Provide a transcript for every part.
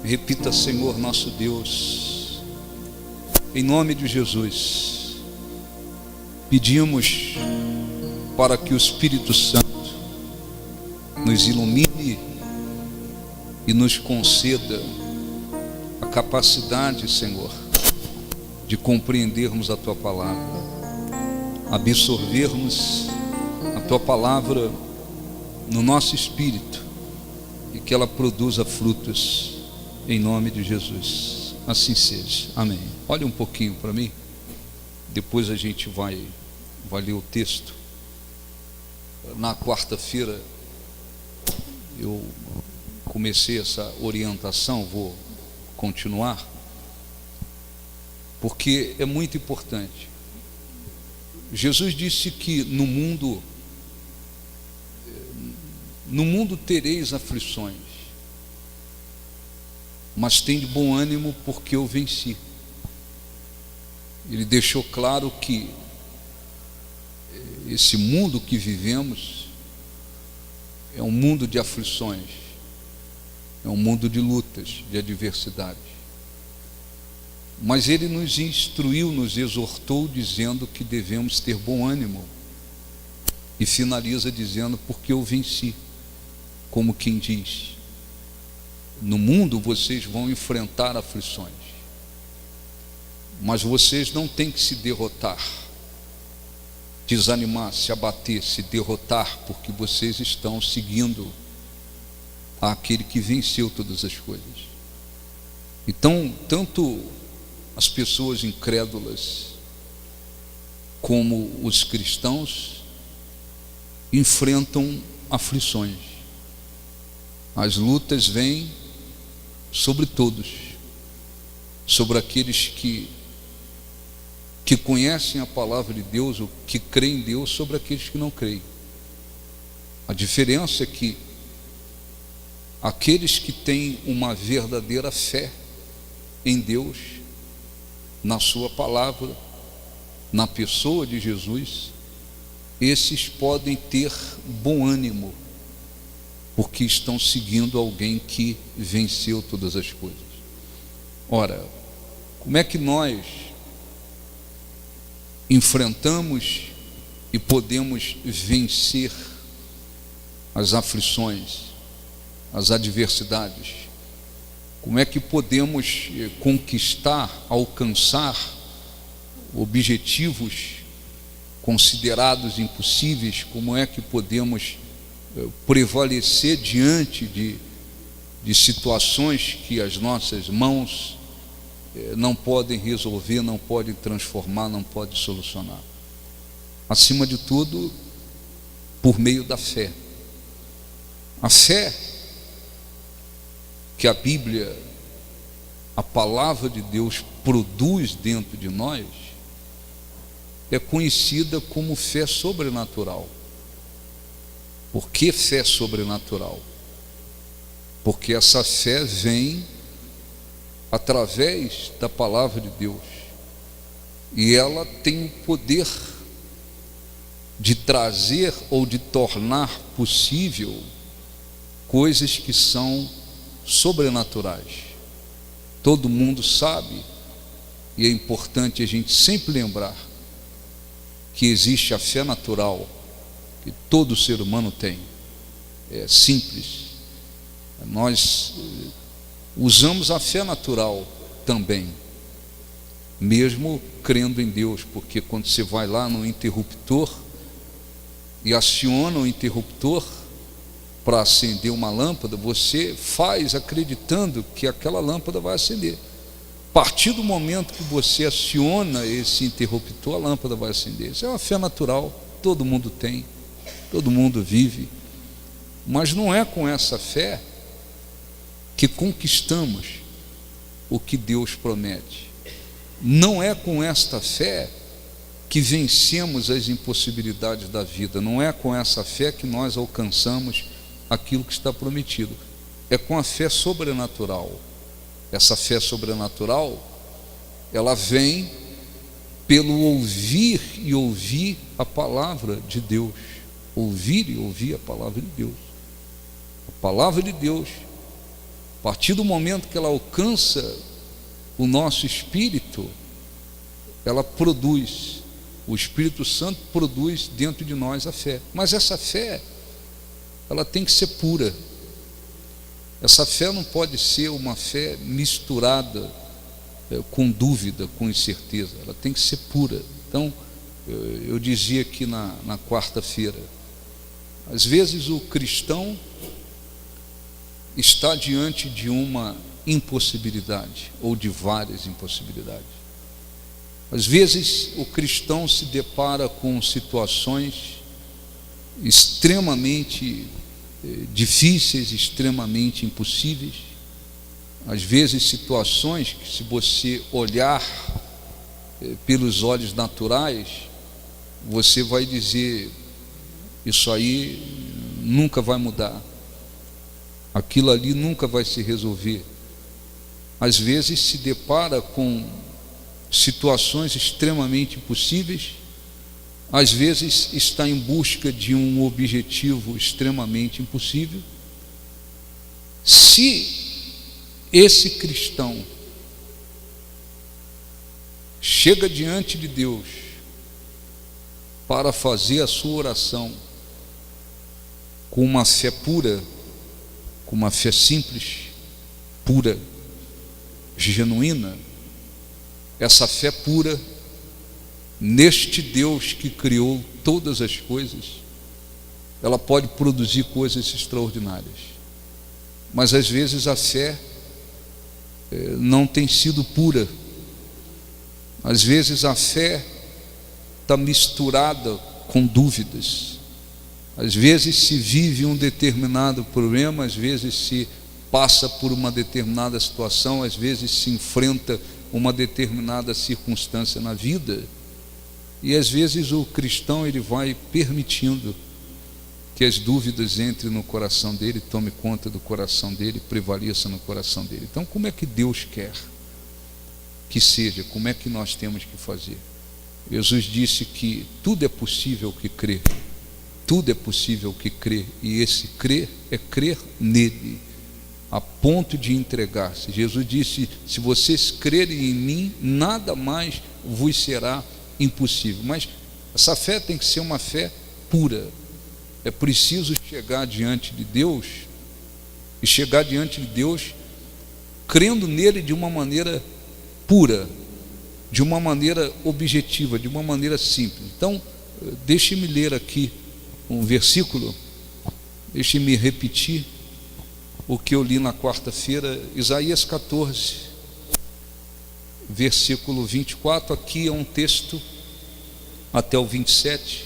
Repita: Senhor nosso Deus, em nome de Jesus, pedimos para que o Espírito Santo nos ilumine e nos conceda a capacidade, Senhor, de compreendermos a Tua palavra, absorvermos a Tua palavra no nosso espírito e que ela produza frutos, em nome de Jesus. Assim seja. Amém. Olha um pouquinho para mim, depois a gente vai ler o texto. Na quarta-feira eu comecei essa orientação, vou continuar, porque é muito importante. Jesus disse que no mundo tereis aflições, mas tem de bom ânimo, porque eu venci. Ele deixou claro que esse mundo que vivemos é um mundo de aflições, é um mundo de lutas, de adversidade. Mas ele nos instruiu, nos exortou, dizendo que devemos ter bom ânimo. E finaliza dizendo: porque eu venci. Como quem diz: no mundo vocês vão enfrentar aflições, mas vocês não têm que se derrotar, desanimar, se abater, se derrotar, porque vocês estão seguindo aquele que venceu todas as coisas. Então, tanto as pessoas incrédulas como os cristãos enfrentam aflições. As lutas vêm sobre todos, sobre aqueles que conhecem a palavra de Deus, ou que creem em Deus, sobre aqueles que não creem. A diferença é que aqueles que têm uma verdadeira fé em Deus, na sua palavra, na pessoa de Jesus, esses podem ter bom ânimo, porque estão seguindo alguém que venceu todas as coisas. Ora, como é que nós enfrentamos e podemos vencer as aflições, as adversidades? Como é que podemos conquistar, alcançar objetivos considerados impossíveis? Como é que podemos prevalecer diante de situações que as nossas mãos não podem resolver, não podem transformar, não podem solucionar? Acima de tudo, por meio da fé. A fé que a Bíblia, a palavra de Deus, produz dentro de nós é conhecida como fé sobrenatural. Por que fé sobrenatural? Porque essa fé vem através da palavra de Deus, e ela tem o poder de trazer ou de tornar possível coisas que são sobrenaturais. Todo mundo sabe, e é importante a gente sempre lembrar, que existe a fé natural, que todo ser humano tem. É simples. Nós usamos a fé natural também, mesmo crendo em Deus, porque quando você vai lá no interruptor e aciona o interruptor para acender uma lâmpada, você faz acreditando que aquela lâmpada vai acender. A partir do momento que você aciona esse interruptor, a lâmpada vai acender. Isso é uma fé natural, todo mundo tem, todo mundo vive. Mas não é com essa fé que conquistamos o que Deus promete. Não é com esta fé que vencemos as impossibilidades da vida. Não é com essa fé que nós alcançamos aquilo que está prometido. É com a fé sobrenatural. Essa fé sobrenatural, ela vem pelo ouvir e ouvir a palavra de Deus. Ouvir e ouvir a palavra de Deus. A palavra de Deus partir do momento que ela alcança o nosso espírito, ela produz, o Espírito Santo produz dentro de nós a fé. Mas essa fé, ela tem que ser pura. Essa fé não pode ser uma fé misturada com dúvida, com incerteza. Ela tem que ser pura. Então, eu dizia aqui na quarta-feira, às vezes o cristão está diante de uma impossibilidade, ou de várias impossibilidades. Às vezes o cristão se depara com situações extremamente difíceis, extremamente impossíveis. Às vezes situações que, se você olhar pelos olhos naturais, você vai dizer: isso aí nunca vai mudar, aquilo ali nunca vai se resolver. Às vezes se depara com situações extremamente impossíveis, às vezes está em busca de um objetivo extremamente impossível. Se esse cristão chega diante de Deus para fazer a sua oração com uma fé pura, com uma fé simples, pura, genuína, essa fé pura neste Deus que criou todas as coisas, ela pode produzir coisas extraordinárias. Mas às vezes a fé não tem sido pura. Às vezes a fé está misturada com dúvidas. Às vezes se vive um determinado problema, às vezes se passa por uma determinada situação, às vezes se enfrenta uma determinada circunstância na vida, e às vezes o cristão ele vai permitindo que as dúvidas entrem no coração dele, tome conta do coração dele, prevaleça no coração dele. Então, como é que Deus quer que seja? Como é que nós temos que fazer? Jesus disse que tudo é possível que crê, tudo é possível que crê, e esse crer é crer nele, a ponto de entregar-se. Jesus disse: se vocês crerem em mim, nada mais vos será impossível. Mas essa fé tem que ser uma fé pura. É preciso chegar diante de Deus, e chegar diante de Deus crendo nele de uma maneira pura, de uma maneira objetiva, de uma maneira simples. Então, deixe-me ler aqui um versículo, deixe-me repetir o que eu li na quarta-feira, Isaías 14, versículo 24, aqui é um texto até o 27,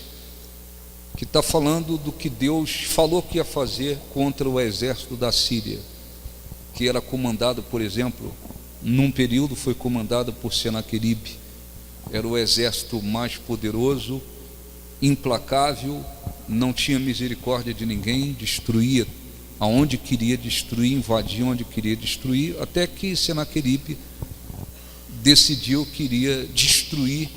que está falando do que Deus falou que ia fazer contra o exército da Síria, que era comandado, por exemplo, num período foi comandado por Senaqueribe. Era o exército mais poderoso, implacável, não tinha misericórdia de ninguém, destruía aonde queria destruir, invadia onde queria destruir, até que Senaqueribe decidiu que iria destruir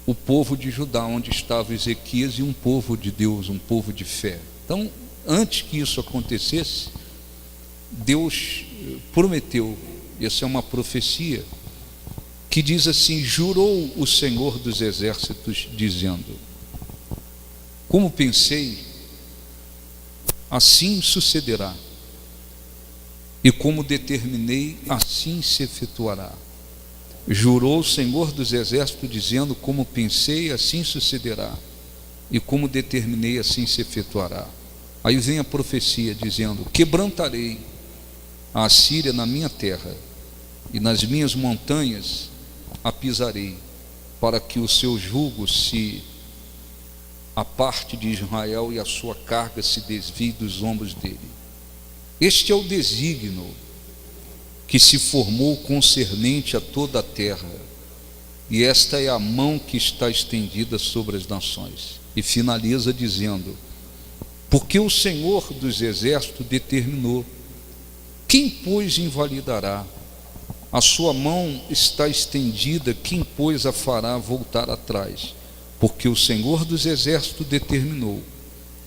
o povo de Judá, onde estava Ezequias, e um povo de Deus, um povo de fé. Então, antes que isso acontecesse, Deus prometeu, essa é uma profecia, que diz assim: jurou o Senhor dos exércitos, dizendo: como pensei, assim sucederá, e como determinei, assim se efetuará. Jurou o Senhor dos exércitos, dizendo: como pensei, assim sucederá, e como determinei, assim se efetuará. Aí vem a profecia dizendo: quebrantarei a Assíria na minha terra, e nas minhas montanhas a pisarei, para que o seu jugo se aparte de Israel e a sua carga se desvie dos ombros dele. Este é o desígnio que se formou concernente a toda a terra, e esta é a mão que está estendida sobre as nações. E finaliza dizendo: porque o Senhor dos exércitos determinou, quem pois invalidará? A sua mão está estendida, quem pois a fará voltar atrás? Porque o Senhor dos exércitos determinou,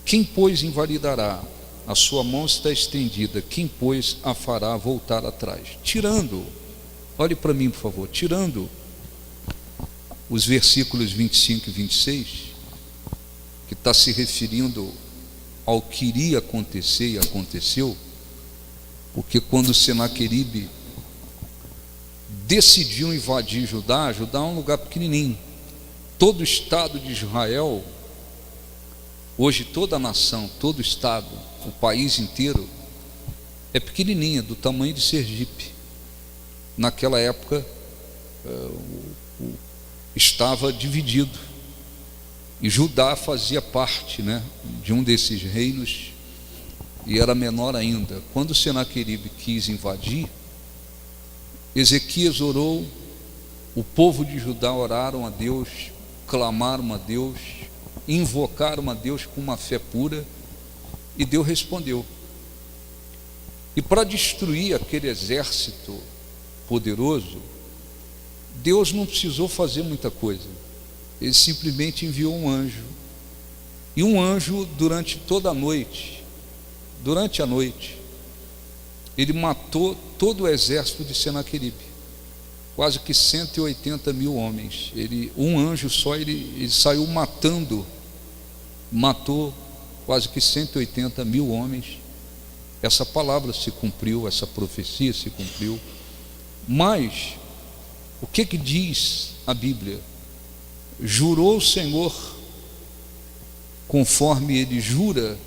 quem pois invalidará? a sua mão está estendida, quem, pois, a fará voltar atrás? Tirando, olhe para mim, por favor, tirando os versículos 25 e 26, que está se referindo ao que iria acontecer e aconteceu, porque quando Senaqueribe decidiu invadir Judá, Judá é um lugar pequenininho, todo o estado de Israel, hoje toda a nação, todo o estado, o país inteiro é pequenininha, do tamanho de Sergipe. Naquela época estava dividido, e Judá fazia parte, de um desses reinos, e era menor ainda. Quando Senaqueribe quis invadir, Ezequias orou, o povo de Judá oraram a Deus, clamaram a Deus, invocaram a Deus com uma fé pura, e Deus respondeu. E para destruir aquele exército poderoso, Deus não precisou fazer muita coisa. Ele simplesmente enviou um anjo. E um anjo, durante toda a noite, ele matou todo o exército de Senaqueribe, quase que 180 mil homens. Um anjo só, ele saiu matou quase que 180 mil homens. Essa palavra se cumpriu, essa profecia se cumpriu. Mas o que diz a Bíblia? Jurou o Senhor, conforme ele jura,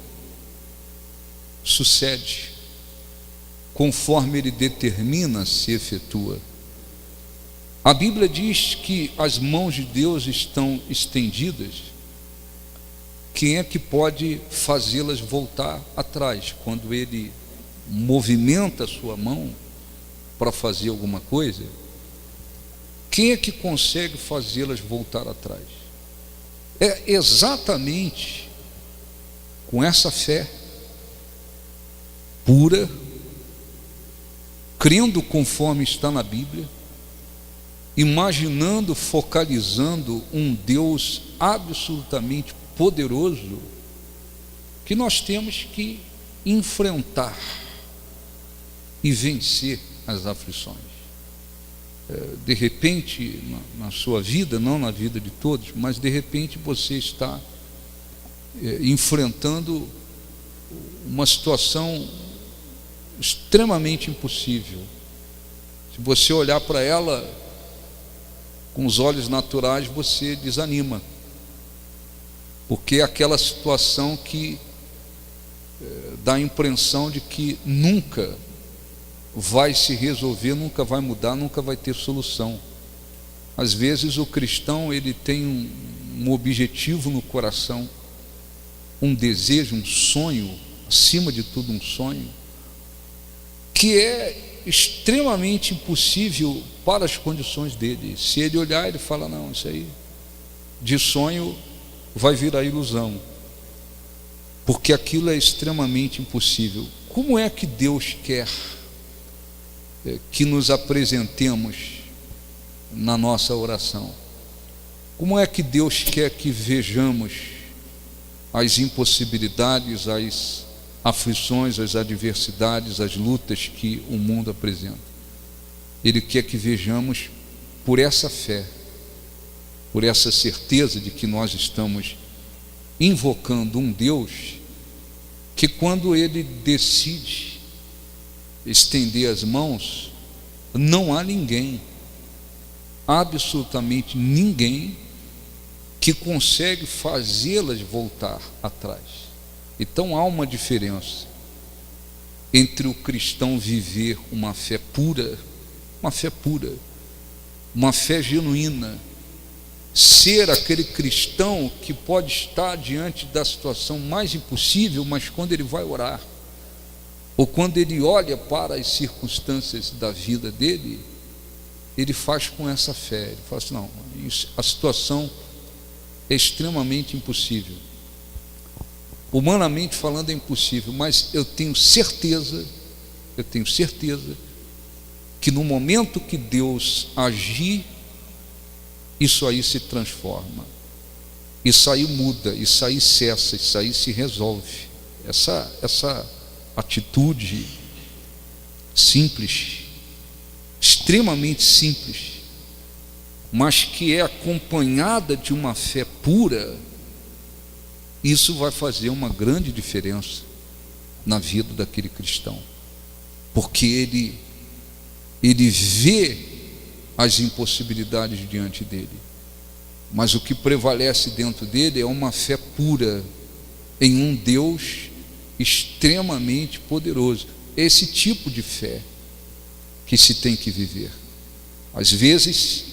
sucede, conforme ele determina, se efetua. A Bíblia diz que as mãos de Deus estão estendidas. Quem é que pode fazê-las voltar atrás? Quando ele movimenta a sua mão para fazer alguma coisa, quem é que consegue fazê-las voltar atrás? É exatamente com essa fé pura, crendo conforme está na Bíblia, imaginando, focalizando um Deus absolutamente poderoso, que nós temos que enfrentar e vencer as aflições. De repente, na sua vida, não na vida de todos, mas de repente você está enfrentando uma situação extremamente impossível. Se você olhar para ela com os olhos naturais, você desanima, porque é aquela situação que dá a impressão de que nunca vai se resolver, nunca vai mudar, nunca vai ter solução. Às vezes o cristão, ele tem um objetivo no coração, um desejo, um sonho, acima de tudo um sonho, que é extremamente impossível para as condições dele. Se ele olhar, ele fala, não, isso aí de sonho vai virar ilusão, porque aquilo é extremamente impossível. Como é que Deus quer que nos apresentemos na nossa oração? Como é que Deus quer que vejamos as impossibilidades, as aflições, as adversidades, as lutas que o mundo apresenta? Ele quer que vejamos por essa fé, por essa certeza de que nós estamos invocando um Deus que, quando ele decide estender as mãos, não há ninguém, absolutamente ninguém, que consegue fazê-las voltar atrás. Então há uma diferença entre o cristão viver uma fé pura, uma fé genuína, ser aquele cristão que pode estar diante da situação mais impossível, mas quando ele vai orar, ou quando ele olha para as circunstâncias da vida dele, ele faz com essa fé, ele fala assim, não, a situação é extremamente impossível, humanamente falando é impossível, mas eu tenho certeza que no momento que Deus agir, isso aí se transforma, isso aí muda, isso aí cessa, isso aí se resolve. essa atitude simples, extremamente simples, mas que é acompanhada de uma fé pura, isso vai fazer uma grande diferença na vida daquele cristão, porque ele vê as impossibilidades diante dele, mas o que prevalece dentro dele é uma fé pura em um Deus extremamente poderoso. É esse tipo de fé que se tem que viver. Às vezes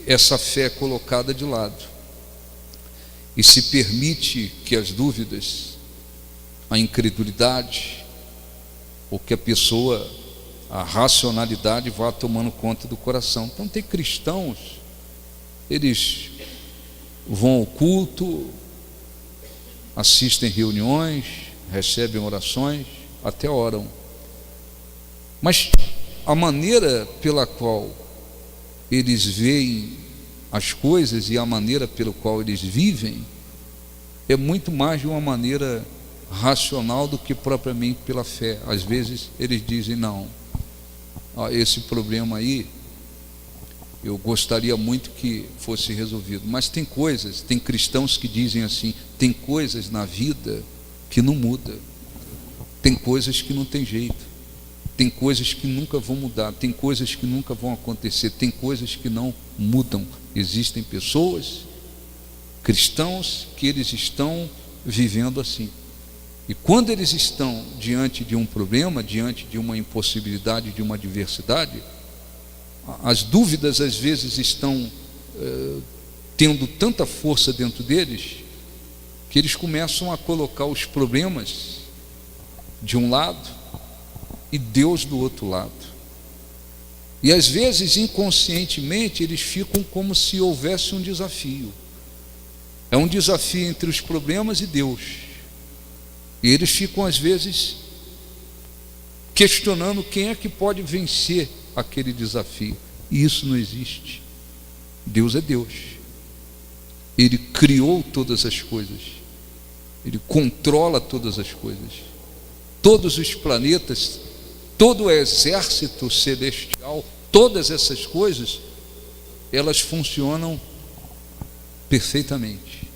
essa fé é colocada de lado e se permite que as dúvidas, a incredulidade, ou que a racionalidade vá tomando conta do coração. Então tem cristãos, eles vão ao culto, assistem reuniões, recebem orações, até oram, mas a maneira pela qual eles veem as coisas e a maneira pela qual eles vivem é muito mais de uma maneira racional do que propriamente pela fé. Às vezes eles dizem: não, esse problema aí eu gostaria muito que fosse resolvido, mas tem cristãos que dizem assim: tem coisas na vida que não muda, tem coisas que não tem jeito, tem coisas que nunca vão mudar, tem coisas que nunca vão acontecer, tem coisas que não mudam. Existem pessoas, cristãos, que eles estão vivendo assim, e quando eles estão diante de um problema, diante de uma impossibilidade, de uma adversidade, as dúvidas às vezes estão tendo tanta força dentro deles, que eles começam a colocar os problemas de um lado e Deus do outro lado. E às vezes, inconscientemente, eles ficam como se houvesse um desafio. É um desafio entre os problemas e Deus. E eles ficam, às vezes, questionando quem é que pode vencer aquele desafio. E isso não existe. Deus é Deus. Ele criou todas as coisas. Ele controla todas as coisas. Todos os planetas, todo o exército celestial, todas essas coisas, elas funcionam perfeitamente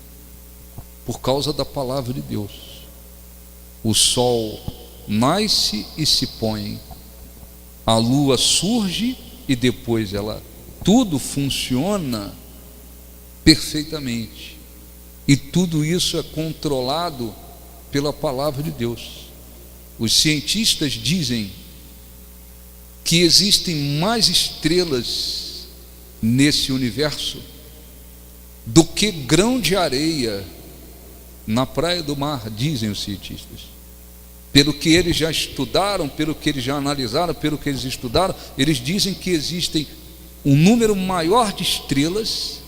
por causa da palavra de Deus. O sol nasce e se põe, a lua surge e depois tudo funciona perfeitamente, e tudo isso é controlado pela palavra de Deus. Os cientistas dizem que existem mais estrelas nesse universo do que grão de areia na praia do mar, dizem os cientistas. Pelo que eles já estudaram, pelo que eles já analisaram, pelo que eles estudaram, eles dizem que existem um número maior de estrelas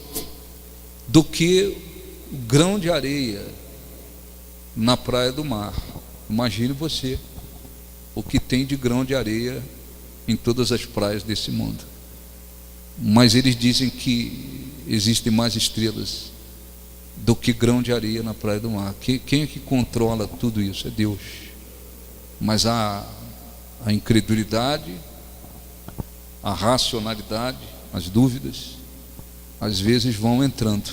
do que o grão de areia na praia do mar. Imagine você o que tem de grão de areia em todas as praias desse mundo. Mas eles dizem que existem mais estrelas do que grão de areia na praia do mar. Quem é que controla tudo isso? É Deus. Mas a incredulidade, a racionalidade, as dúvidas, às vezes vão entrando,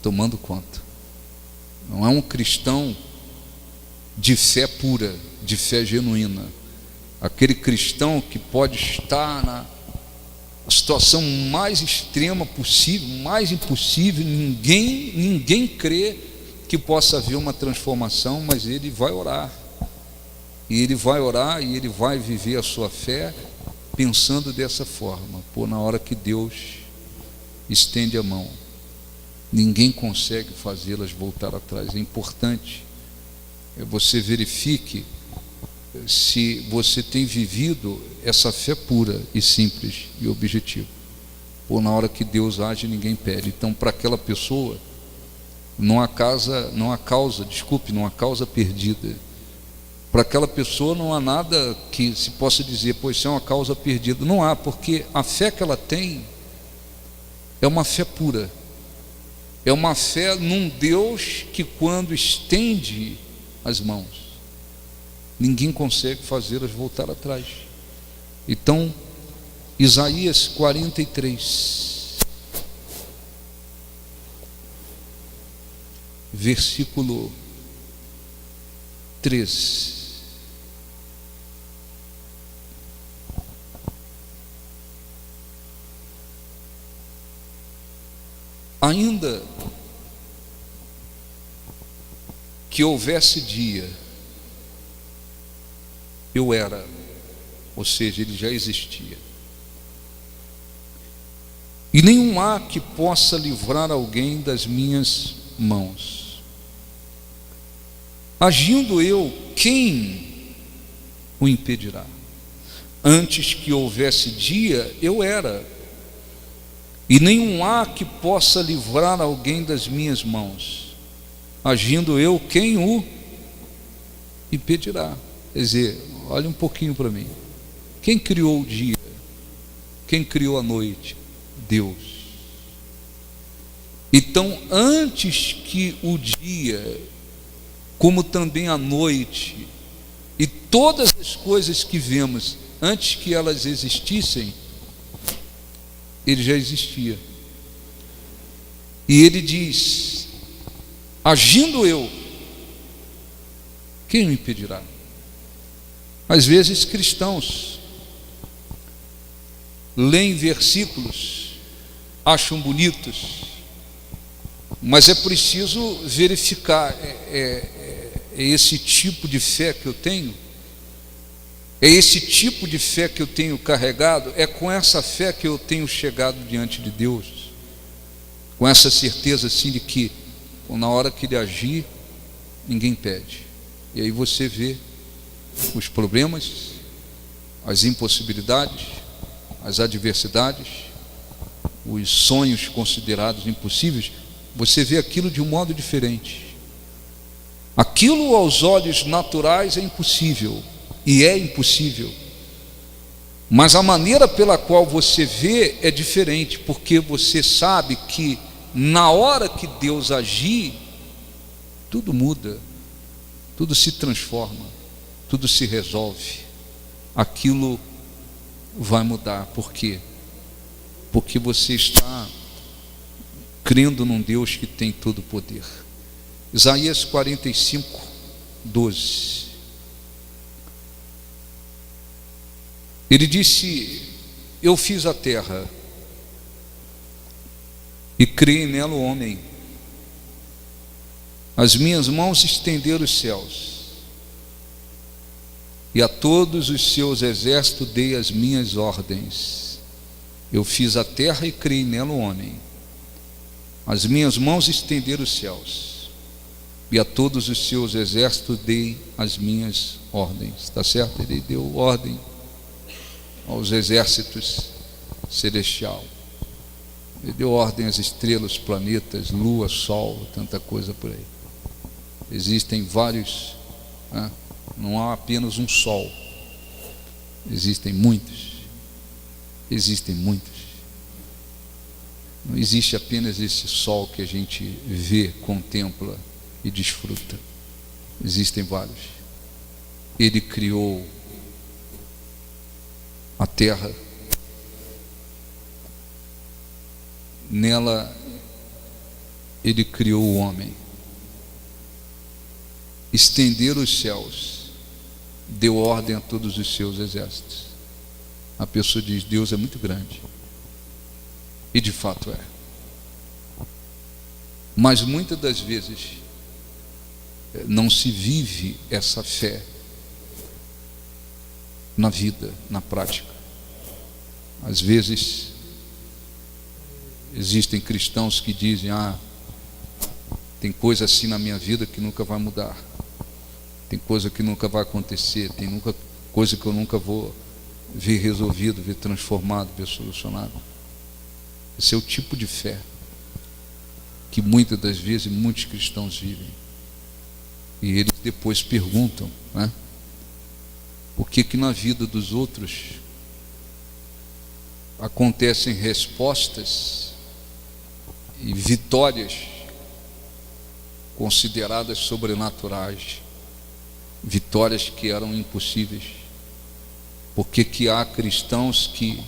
tomando conta. Não é um cristão de fé pura, de fé genuína, aquele cristão que pode estar na situação mais extrema possível, mais impossível, ninguém crê que possa haver uma transformação, mas ele vai orar, e ele vai viver a sua fé pensando dessa forma: na hora que Deus estende a mão, ninguém consegue fazê-las voltar atrás. É importante você verifique se você tem vivido essa fé pura e simples e objetiva. Na hora que Deus age, ninguém pede. Então, para aquela pessoa, não há causa perdida. Para aquela pessoa não há nada que se possa dizer: pois isso é uma causa perdida. Não há, porque a fé que ela tem é uma fé pura, é uma fé num Deus que, quando estende as mãos, ninguém consegue fazê-las voltar atrás. Então, Isaías 43, versículo 13. Ainda que houvesse dia, eu era, ou seja, ele já existia. E nenhum há que possa livrar alguém das minhas mãos. Agindo eu, quem o impedirá? Antes que houvesse dia, eu era. E nenhum há que possa livrar alguém das minhas mãos. Agindo eu, quem o impedirá? Quer dizer, olha um pouquinho para mim. Quem criou o dia? Quem criou a noite? Deus. Então, antes que o dia, como também a noite, e todas as coisas que vemos, antes que elas existissem, ele já existia. E ele diz: agindo eu, quem me impedirá? Às vezes cristãos leem versículos, acham bonitos, mas é preciso verificar, é esse tipo de fé que eu tenho? É esse tipo de fé que eu tenho carregado? É com essa fé que eu tenho chegado diante de Deus? Com essa certeza assim de que na hora que ele agir, ninguém pede. E aí você vê os problemas, as impossibilidades, as adversidades, os sonhos considerados impossíveis, você vê aquilo de um modo diferente. Aquilo aos olhos naturais é impossível, e é impossível, mas a maneira pela qual você vê é diferente, porque você sabe que na hora que Deus agir, tudo muda, tudo se transforma, tudo se resolve, aquilo vai mudar. Por quê? Porque você está crendo num Deus que tem todo o poder. Isaías 45, 12. Ele disse: eu fiz a terra e criei nela o homem. As minhas mãos estenderam os céus, e a todos os seus exércitos dei as minhas ordens. Eu fiz a terra e criei nela o homem. As minhas mãos estenderam os céus, e a todos os seus exércitos dei as minhas ordens. Está certo? Ele deu ordem aos exércitos celestial. Ele deu ordem às estrelas, planetas, lua, sol, tanta coisa por aí. Existem vários, né? Não há apenas um sol, existem muitos. Não existe apenas esse sol que a gente vê, contempla e desfruta. Existem vários. Ele criou a terra, nela ele criou o homem, estendeu os céus, deu ordem a todos os seus exércitos. A pessoa diz: Deus é muito grande, e de fato é, mas muitas das vezes não se vive essa fé na vida, na prática. Às vezes existem cristãos que dizem: tem coisa assim na minha vida que nunca vai mudar, tem coisa que nunca vai acontecer, tem coisa que eu nunca vou ver resolvido, ver transformado, ver solucionado. Esse é o tipo de fé que muitas das vezes muitos cristãos vivem, e eles depois perguntam, né? Por que na vida dos outros acontecem respostas e vitórias consideradas sobrenaturais, vitórias que eram impossíveis. Porque que há cristãos que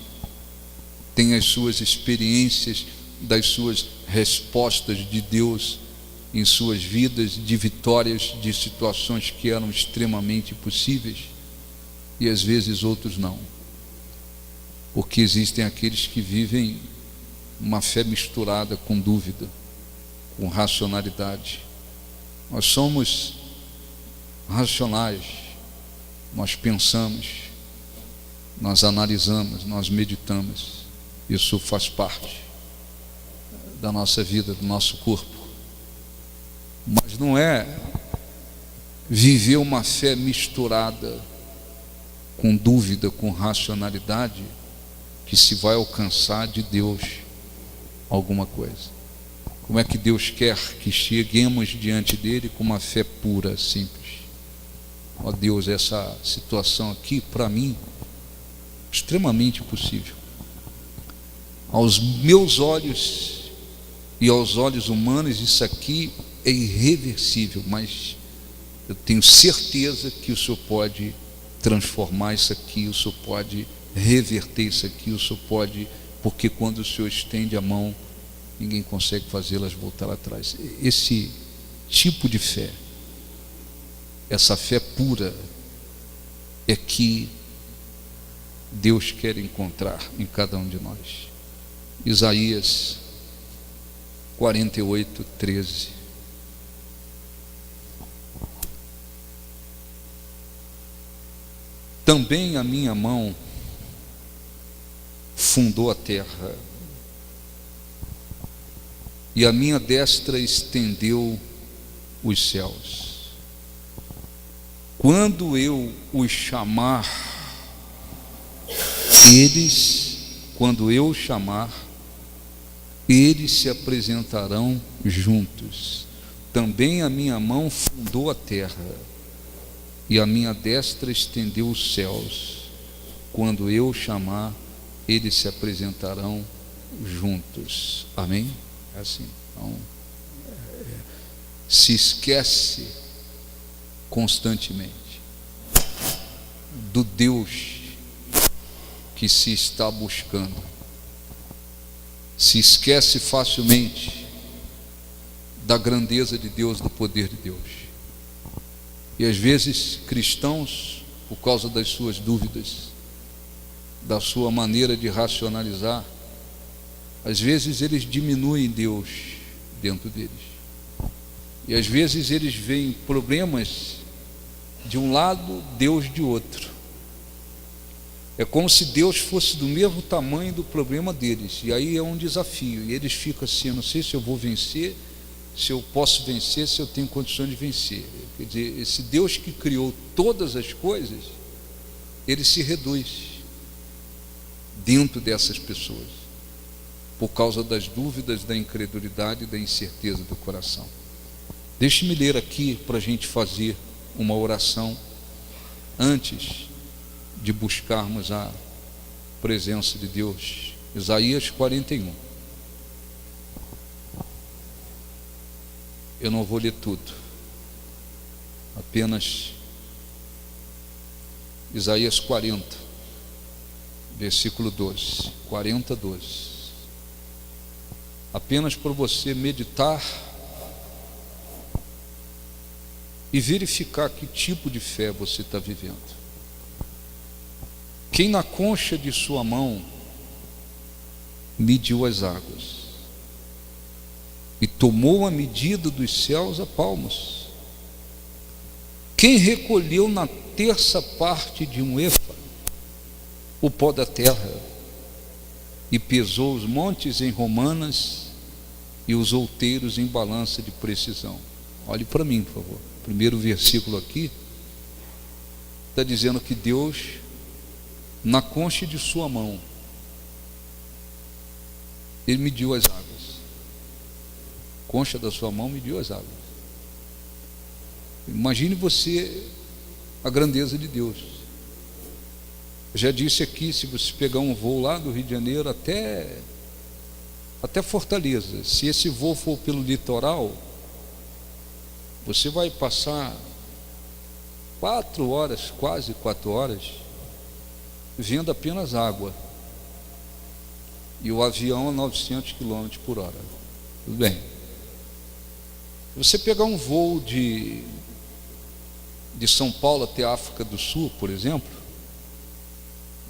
têm as suas experiências das suas respostas de Deus em suas vidas, de vitórias de situações que eram extremamente impossíveis, e às vezes outros não. Porque existem aqueles que vivem uma fé misturada com dúvida, com racionalidade. Nós somos racionais, nós pensamos, nós analisamos, nós meditamos. Isso faz parte da nossa vida, do nosso corpo. Mas não é viver uma fé misturada com dúvida, com racionalidade, que se vai alcançar de Deus alguma coisa. Como é que Deus quer que cheguemos diante dele com uma fé pura, simples? Ó Deus, essa situação aqui, para mim, extremamente impossível. Aos meus olhos e aos olhos humanos, isso aqui é irreversível, mas eu tenho certeza que o Senhor pode transformar isso aqui, o Senhor pode reverter isso aqui, o Senhor pode, porque quando o Senhor estende a mão, ninguém consegue fazê-las voltar atrás. Esse tipo de fé, essa fé pura, é que Deus quer encontrar em cada um de nós. Isaías 48, 13. Também a minha mão fundou a terra, e a minha destra estendeu os céus. Quando eu os chamar, quando eu chamar, eles se apresentarão juntos. Também a minha mão fundou a terra, e a minha destra estendeu os céus. Quando eu chamar, eles se apresentarão juntos. Amém? É assim. Então, se esquece constantemente do Deus que se está buscando. Se esquece facilmente da grandeza de Deus, do poder de Deus. E às vezes cristãos, por causa das suas dúvidas, da sua maneira de racionalizar, às vezes eles diminuem Deus dentro deles. E às vezes eles veem problemas de um lado, Deus de outro. É como se Deus fosse do mesmo tamanho do problema deles. E aí é um desafio. E eles ficam assim, eu não sei se eu vou vencer, se eu posso vencer, se eu tenho condições de vencer. Quer dizer, esse Deus que criou todas as coisas, ele se reduz dentro dessas pessoas, por causa das dúvidas, da incredulidade e da incerteza do coração. Deixe-me ler aqui para a gente fazer uma oração antes de buscarmos a presença de Deus. Isaías 41. Eu não vou ler tudo, apenas Isaías 40, versículo 12, 40, 12. Apenas para você meditar e verificar que tipo de fé você está vivendo. Quem na concha de sua mão mediu as águas e tomou a medida dos céus a palmos? Quem recolheu na terça parte de um efa o pó da terra e pesou os montes em romanas e os outeiros em balança de precisão? Olhe para mim, por favor. Primeiro versículo aqui está dizendo que Deus, na concha de sua mão, ele mediu as águas. Concha da sua mão mediu as águas. Imagine você a grandeza de Deus. Eu já disse aqui, se você pegar um voo lá do Rio de Janeiro até Fortaleza, se esse voo for pelo litoral, você vai passar 4 horas, quase 4 horas, vendo apenas água. E o avião a 900 km por hora. Tudo bem. Se você pegar um voo de São Paulo até a África do Sul, por exemplo,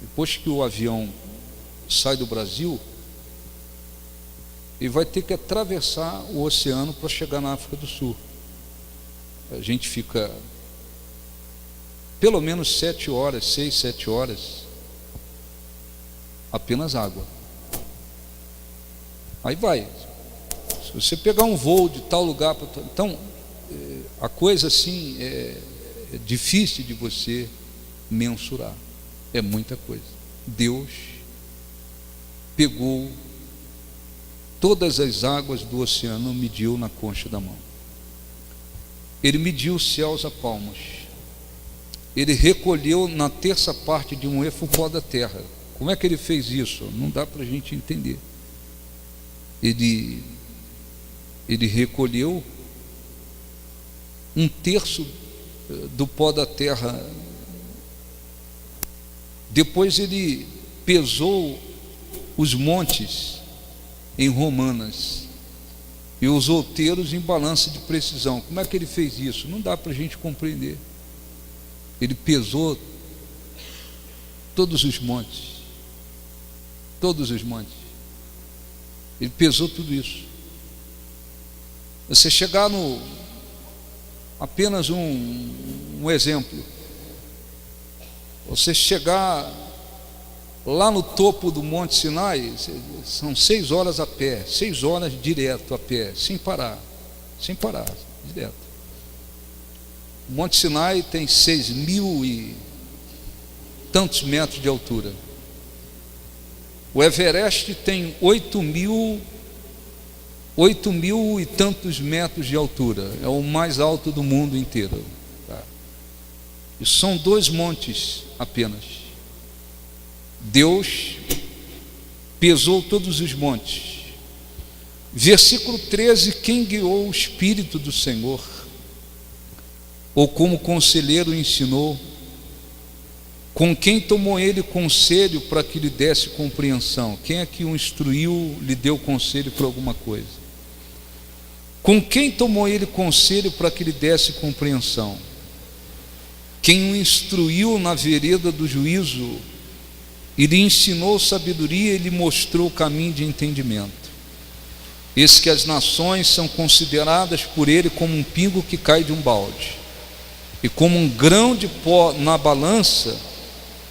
depois que o avião sai do Brasil, ele vai ter que atravessar o oceano para chegar na África do Sul. A gente fica pelo menos 7 horas, 6, 7 horas, apenas água. Aí vai. Se você pegar um voo de tal lugar, então a coisa assim é difícil de você mensurar. É muita coisa. Deus pegou todas as águas do oceano, mediu na concha da mão. Ele mediu os céus a palmos. Ele recolheu na terça parte de um êfo o pó da terra. Como é que ele fez isso? Não dá para a gente entender. Ele recolheu 1/3 do pó da terra. Depois ele pesou os montes em romanas e os outeiros em balança de precisão. Como é que ele fez isso? Não dá para a gente compreender. Ele pesou todos os montes. Todos os montes. Ele pesou tudo isso. Você chegar no... Apenas um exemplo. Você chegar lá no topo do Monte Sinai, são 6 horas a pé, 6 horas direto a pé, sem parar, direto. O Monte Sinai tem 6.000 e tantos metros de altura. O Everest tem 8.000 e tantos metros de altura. É o mais alto do mundo inteiro. Tá? E são 2 montes apenas. Deus pesou todos os montes. Versículo 13: quem guiou o Espírito do Senhor? Ou como conselheiro ensinou? Com quem tomou ele conselho para que lhe desse compreensão? Quem é que o instruiu, lhe deu conselho para alguma coisa? Com quem tomou ele conselho para que lhe desse compreensão? Quem o instruiu na vereda do juízo e lhe ensinou sabedoria e lhe mostrou o caminho de entendimento? Eis que as nações são consideradas por ele como um pingo que cai de um balde, e como um grão de pó na balança.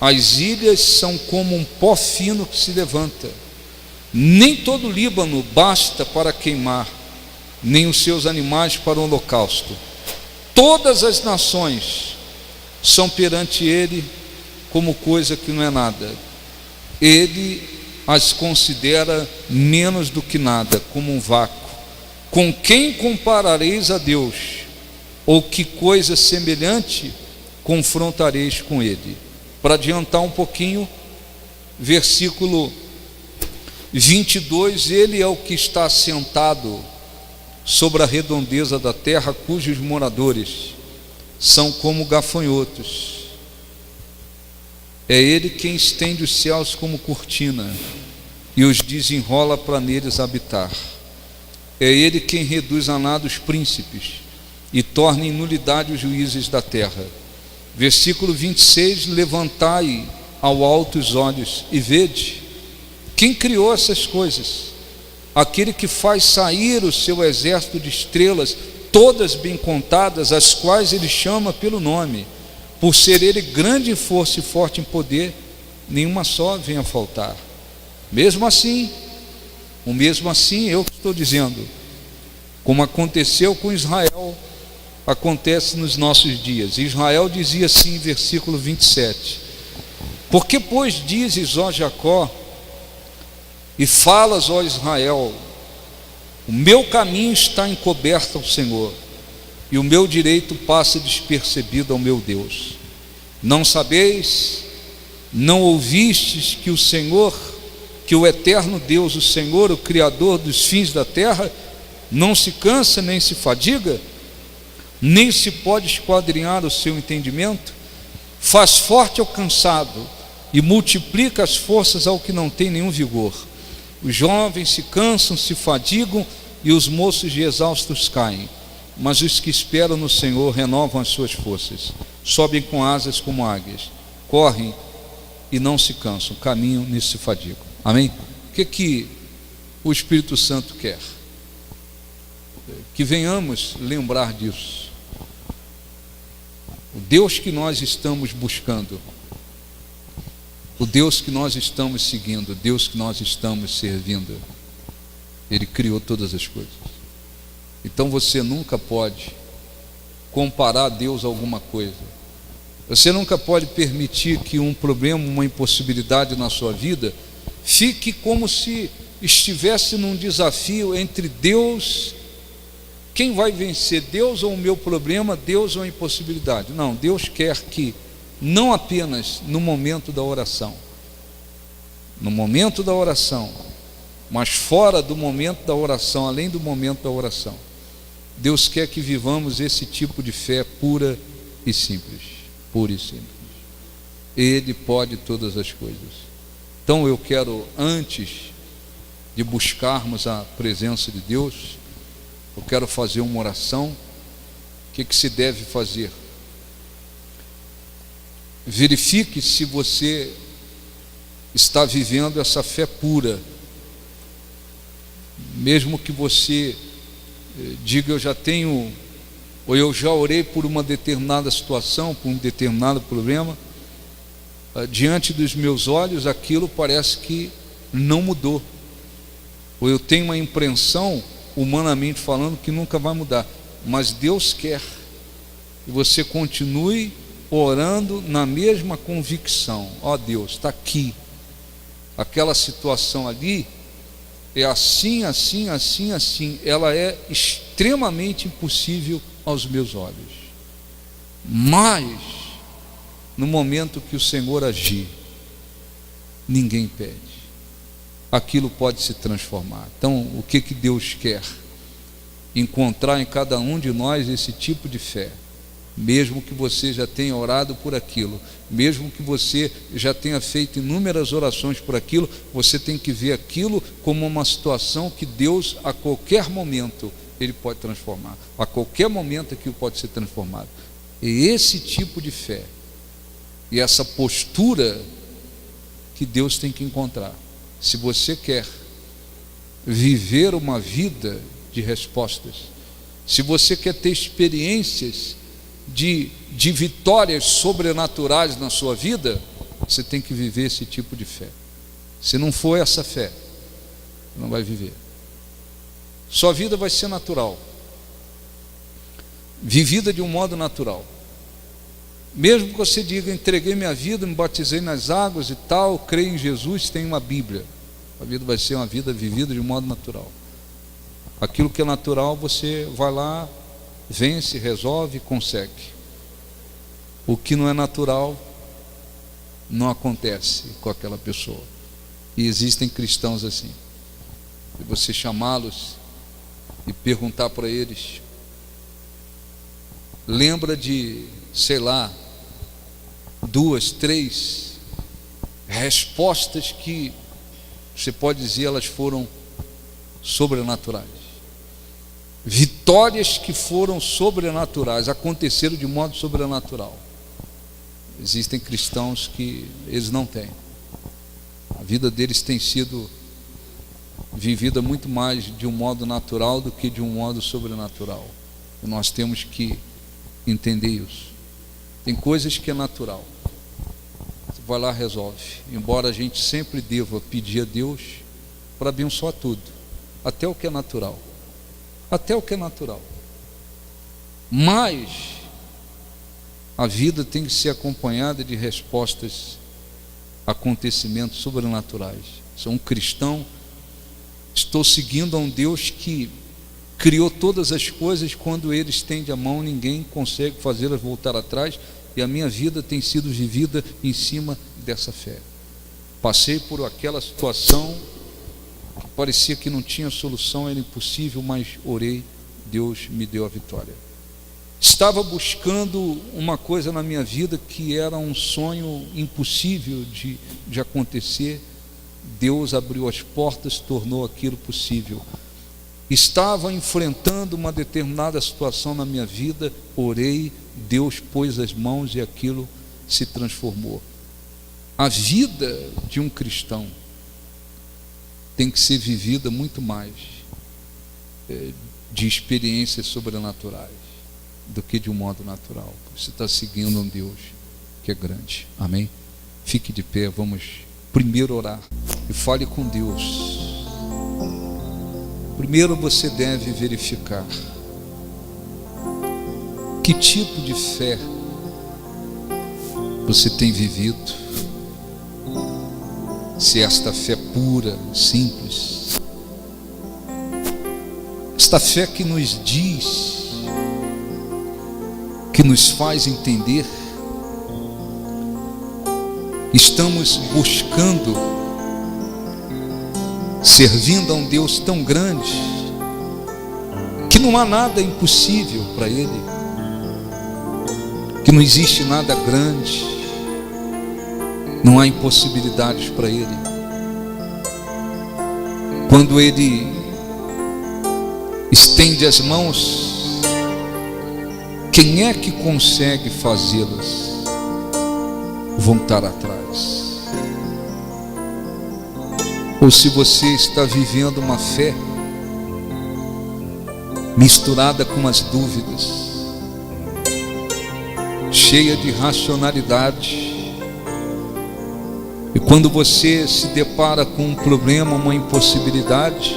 As ilhas são como um pó fino que se levanta. Nem todo o Líbano basta para queimar, nem os seus animais para o holocausto. Todas as nações são perante ele como coisa que não é nada. Ele as considera menos do que nada, como um vácuo. Com quem comparareis a Deus? Ou que coisa semelhante confrontareis com ele? Para adiantar um pouquinho, versículo 22: ele é o que está assentado sobre a redondeza da terra, cujos moradores são como gafanhotos. É ele quem estende os céus como cortina e os desenrola para neles habitar. É ele quem reduz a nada os príncipes e torna em nulidade os juízes da terra. Versículo 26: levantai ao alto os olhos e vede. Quem criou essas coisas? Aquele que faz sair o seu exército de estrelas, todas bem contadas, as quais ele chama pelo nome. Por ser ele grande em força e forte em poder, nenhuma só vem a faltar. Mesmo assim, eu estou dizendo, como aconteceu com Israel, acontece nos nossos dias. Israel dizia assim em versículo 27: porque pois dizes, ó Jacó, e falas, ó Israel, o meu caminho está encoberto ao Senhor, e o meu direito passa despercebido ao meu Deus. Não sabeis, não ouvistes que o Senhor, que o eterno Deus, o Senhor, o Criador dos fins da terra, não se cansa nem se fadiga? nem se pode esquadrinhar o seu entendimento. Faz forte ao cansado e multiplica as forças ao que não tem nenhum vigor. Os jovens se cansam, se fadigam, e os moços de exaustos caem. Mas os que esperam no Senhor renovam as suas forças, sobem com asas como águias, correm e não se cansam, caminham e se fadigam. Amém? O que o Espírito Santo quer? Que venhamos lembrar disso. O Deus que nós estamos buscando, o Deus que nós estamos seguindo, o Deus que nós estamos servindo, Ele criou todas as coisas. Então você nunca pode comparar Deus a alguma coisa. Você nunca pode permitir que um problema, uma impossibilidade na sua vida fique como se estivesse num desafio entre Deus. Quem vai vencer, Deus ou o meu problema, Deus ou a impossibilidade? Não, Deus quer que, não apenas no momento da oração, mas fora do momento da oração, além do momento da oração, Deus quer que vivamos esse tipo de fé pura e simples. Pura e simples. Ele pode todas as coisas. Então eu quero, antes de buscarmos a presença de Deus, eu quero fazer uma oração. O que se deve fazer? Verifique se você está vivendo essa fé pura. Mesmo que você diga, eu já tenho, ou eu já orei por uma determinada situação, por um determinado problema, diante dos meus olhos aquilo parece que não mudou, ou eu tenho uma impressão, humanamente falando, que nunca vai mudar, mas Deus quer que você continue orando na mesma convicção. Ó Deus, está aqui, aquela situação ali é assim, assim, assim, assim, ela é extremamente impossível aos meus olhos, mas no momento que o Senhor agir, ninguém impede, aquilo pode se transformar. Então o que Deus quer? Encontrar em cada um de nós esse tipo de fé. Mesmo que você já tenha orado por aquilo, mesmo que você já tenha feito inúmeras orações por aquilo, você tem que ver aquilo como uma situação que Deus, a qualquer momento, Ele pode transformar. A qualquer momento aquilo pode ser transformado. E esse tipo de fé e essa postura que Deus tem que encontrar. Se você quer viver uma vida de respostas, se você quer ter experiências de vitórias sobrenaturais na sua vida, você tem que viver esse tipo de fé. Se não for essa fé, não vai viver. Sua vida vai ser natural, vivida de um modo natural. Mesmo que você diga, entreguei minha vida, me batizei nas águas e tal, creio em Jesus, tenho uma Bíblia, a vida vai ser uma vida vivida de um modo natural. Aquilo que é natural, você vai lá, vence, resolve, consegue. O que não é natural não acontece com aquela pessoa. E existem cristãos assim. E você chamá-los e perguntar para eles, lembra de, sei lá, 2, 3 respostas que você pode dizer elas foram sobrenaturais. Vitórias que foram sobrenaturais, aconteceram de modo sobrenatural. Existem cristãos que eles não têm. A vida deles tem sido vivida muito mais de um modo natural do que de um modo sobrenatural. E nós temos que entender isso. Tem coisas que é natural. Você vai lá e resolve. Embora a gente sempre deva pedir a Deus para abençoar tudo, até o que é natural. Até o que é natural. Mas a vida tem que ser acompanhada de respostas, acontecimentos sobrenaturais. Sou um cristão, estou seguindo a um Deus que criou todas as coisas. Quando Ele estende a mão, ninguém consegue fazê-las voltar atrás, e a minha vida tem sido vivida em cima dessa fé. Passei por aquela situação que parecia que não tinha solução, era impossível, mas orei, Deus me deu a vitória. estava buscando uma coisa na minha vida que era um sonho impossível de acontecer. Deus abriu as portas, tornou aquilo possível. Estava enfrentando uma determinada situação na minha vida, orei, Deus pôs as mãos e aquilo se transformou. A vida de um cristão tem que ser vivida muito mais de experiências sobrenaturais do que de um modo natural. Você está seguindo um Deus que é grande. Amém? Fique de pé, vamos primeiro orar e fale com Deus. Primeiro você deve verificar que tipo de fé você tem vivido. Se esta fé pura, simples, esta fé que nos diz, que nos faz entender, estamos buscando, servindo a um Deus tão grande, que não há nada impossível para Ele, que não existe nada grande, não há impossibilidades para Ele. Quando Ele estende as mãos, quem é que consegue fazê-las voltar atrás? Ou se você está vivendo uma fé misturada com as dúvidas, cheia de racionalidade, e quando você se depara com um problema, uma impossibilidade,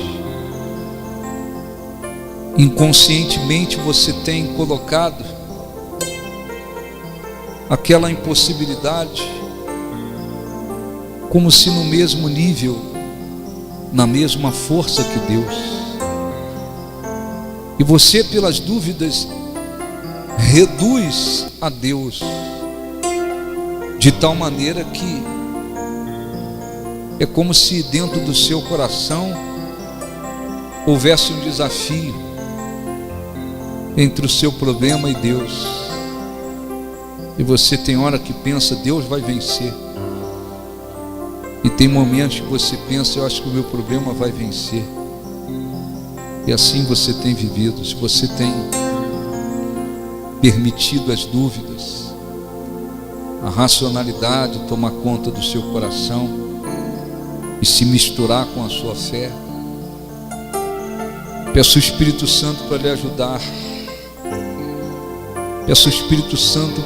inconscientemente você tem colocado aquela impossibilidade como se no mesmo nível, na mesma força que Deus. E você, pelas dúvidas, reduz a Deus de tal maneira que é como se dentro do seu coração houvesse um desafio entre o seu problema e Deus. E você tem hora que pensa, Deus vai vencer. E tem momentos que você pensa, eu acho que o meu problema vai vencer. E assim você tem vivido. Se você tem permitido as dúvidas, a racionalidade tomar conta do seu coração e se misturar com a sua fé, peço o Espírito Santo para lhe ajudar. Peço o Espírito Santo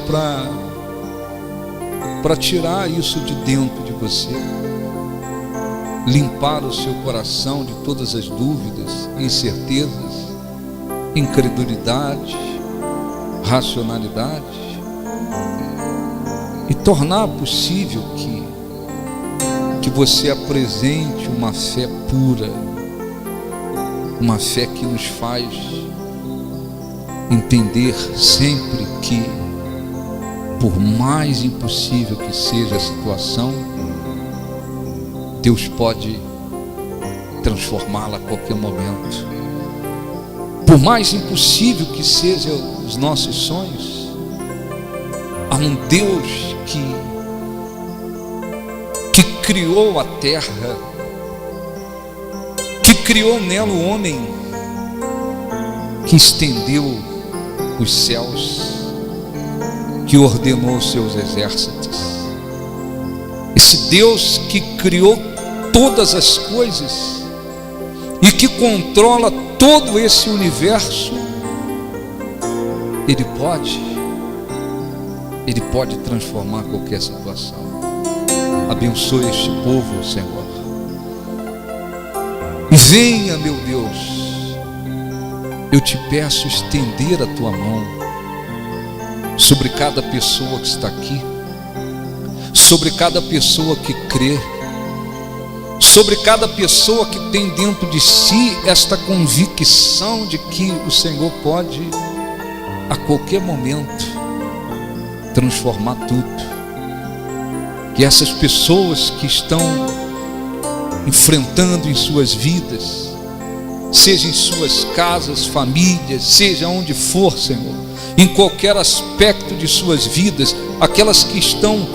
para tirar isso de dentro de você, limpar o seu coração de todas as dúvidas, incertezas, incredulidade, racionalidade, e tornar possível que você apresente uma fé pura, uma fé que nos faz entender sempre que, por mais impossível que seja a situação, Deus pode transformá-la a qualquer momento. Por mais impossível que sejam os nossos sonhos, há um Deus que criou a terra, que criou nela o homem, que estendeu os céus, que ordenou os seus exércitos. Esse Deus que criou todas as coisas e que controla todo esse universo, Ele pode transformar qualquer situação. Abençoe este povo, Senhor. E venha, meu Deus, eu te peço estender a tua mão sobre cada pessoa que está aqui, sobre cada pessoa que crê, sobre cada pessoa que tem dentro de si esta convicção de que o Senhor pode a qualquer momento transformar tudo. Que essas pessoas que estão enfrentando em suas vidas, seja em suas casas, famílias, seja onde for, Senhor, em qualquer aspecto de suas vidas, aquelas que estão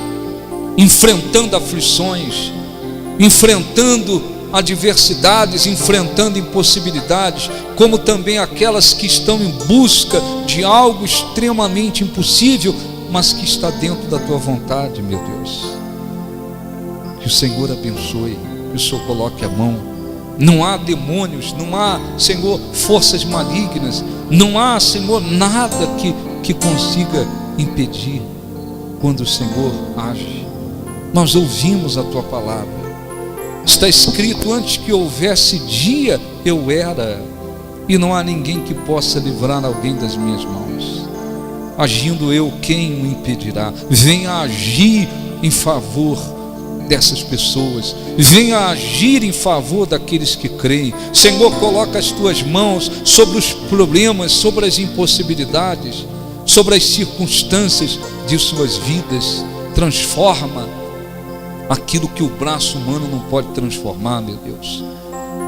enfrentando aflições, enfrentando adversidades, enfrentando impossibilidades, como também aquelas que estão em busca de algo extremamente impossível, mas que está dentro da tua vontade, meu Deus. Que o Senhor abençoe, que o Senhor coloque a mão. Não há demônios, não há, Senhor, forças malignas, não há, Senhor, nada que consiga impedir quando o Senhor age. Nós ouvimos a tua palavra. Está escrito: antes que houvesse dia, eu era, e não há ninguém que possa livrar alguém das minhas mãos. Agindo eu, quem o impedirá? Venha agir em favor dessas pessoas, venha agir em favor daqueles que creem. Senhor, coloca as tuas mãos sobre os problemas, sobre as impossibilidades, sobre as circunstâncias de suas vidas. Transforma aquilo que o braço humano não pode transformar, meu Deus.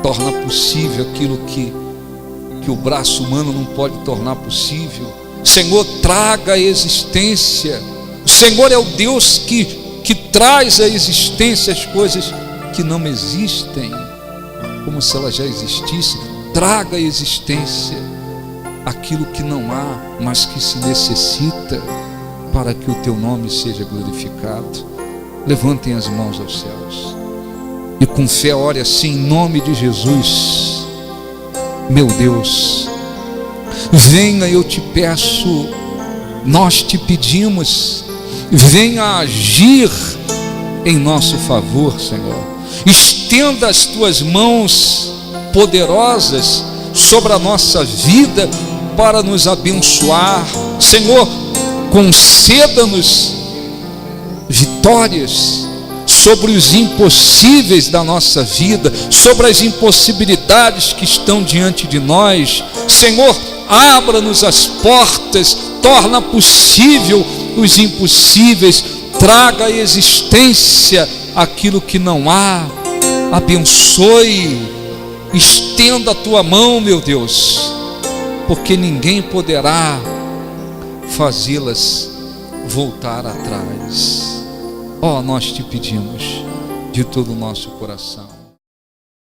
Torna possível aquilo que o braço humano não pode tornar possível. Senhor, traga a existência. O Senhor é o Deus que traz à existência as coisas que não existem, como se elas já existissem. Traga à existência aquilo que não há, mas que se necessita, para que o teu nome seja glorificado. Levantem as mãos aos céus e com fé ore assim: em nome de Jesus. Meu Deus, venha, eu te peço, nós te pedimos, venha agir em nosso favor, Senhor. Estenda as tuas mãos poderosas sobre a nossa vida para nos abençoar. Senhor, conceda-nos vitórias sobre os impossíveis da nossa vida, sobre as impossibilidades que estão diante de nós. Senhor, abra-nos as portas, torna possível os impossíveis, traga à existência aquilo que não há. Abençoe, estenda a tua mão, meu Deus, porque ninguém poderá fazê-las voltar atrás. Ó, nós te pedimos de todo o nosso coração.